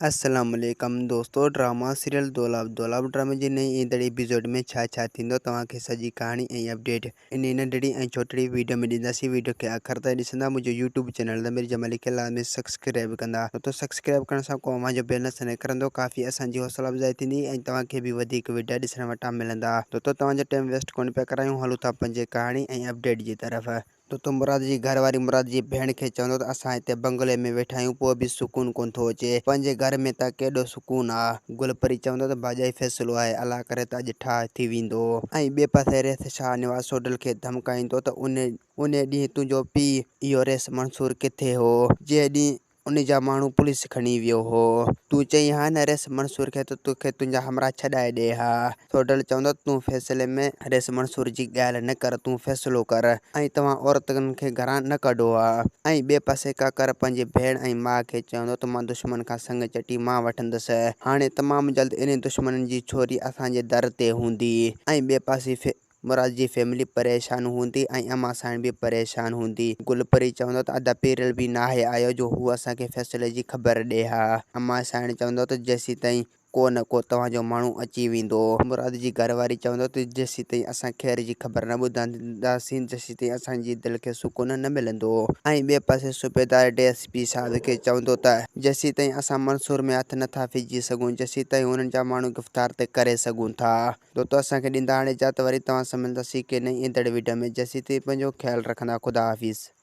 अस्सलाम वालेकुम दोस्तों। ड्रामा सीरियल दोलाब ड्रामे जी नई ईंदड़ एपिसोड में छा थींदो तव्हांखे सॼी कहाणी ऐं अपडेट इन नंढड़ी ऐं छोटड़ी वीडियो में ॾींदासीं। वीडियो खे आख़िर ताईं ॾिसंदा। मुंहिंजो यूट्यूब चैनल द जमाली खे लाज़मी सब्सक्राइब कंदा तो सब्सक्राइब करण सां को मुंहिंजो बेल न निकिरंदो। काफ़ी असांजी हौसला अफ़ज़ाई थींदी ऐं तव्हांखे बि वधीक वीडियो ॾिसण वटां मिलंदा। तो तव्हांजो टाइम वेस्ट कोन पिया करायूं, हलूं था पंहिंजे कहाणी ऐं अपडेट जी तरफ़। तो मुराद जी घरवारी मुराद जी भेण खे चवंदो त असां हिते बंगले में वेठा आहियूं, पोइ बि सुकून कोन थो अचे। पंहिंजे घर में त केॾो सुकून आहे। गुलपरी चवंदो त भाॼाई फ़ैसिलो आहे, अलाह करे त अॼु ठाह थी वेंदो। ऐं ॿिए पासे रेस शाह निवाज़ सोडल खे धमकाईंदो त उन ॾींहुं तुंहिंजो पीउ इहो रेस मंसूर किथे हो, जंहिं ॾींहुं उन जा माण्हू पुलिस खणी वियो हो। तूं चई हा न रेस मंसूर खे त तोखे तुंहिंजा हमरा छॾाए ॾे हा। सोडल चवंदो तूं फ़ैसिले में रेस मंसूर जी ॻाल्हि न कर, तूं फ़ैसिलो कर ऐं तव्हां औरतुनि खे घरां न कढो आहे। ऐं ॿिए पासे काकर पंहिंजी भेण ऐं माउ खे चवंदो त मां दुश्मन खां संग चटी मां वठंदुसि। हाणे तमामु जल्द इन दुश्मन जी छोरी असांजे दर ते हूंदी। ऐं ॿिए पासे मुराद जी फैमिली परेशान हूंदी ऐं अम्मा साण बि परेशान हूंदी। गुलपरी चवंदो त अधा पीरियल बि नाहे आयो जो हू असांखे फ़ैसिले जी ख़बर ॾे हा। अम्मा साण चवंदो त जेसीं ताईं को न को तव्हांजो माण्हू अची वेंदो। मुराद जी घरवारी चवंदो त जेसीं ताईं असां ख़ैर जी ख़बर न ॿुधंदासीं जेसीं ताईं असांजी दिलि खे सुकून न मिलंदो। ऐं ॿिए पासे सूबेदार DSP साहिब खे चवंदो त जेसीं ताईं असां मंसूर में हथ नथा विझी सघूं, जेसीं ताईं हुननि जा माण्हू गिरफ़्तार त करे सघूं था। तो असांखे ॾींदा हाणे इजाज़त, वरी तव्हां सां मिलंदासीं के नई ईंदड़ वीडियो में। जेसीं ताईं पंहिंजो ख़्यालु रखंदा। ख़ुदा हाफ़िज़।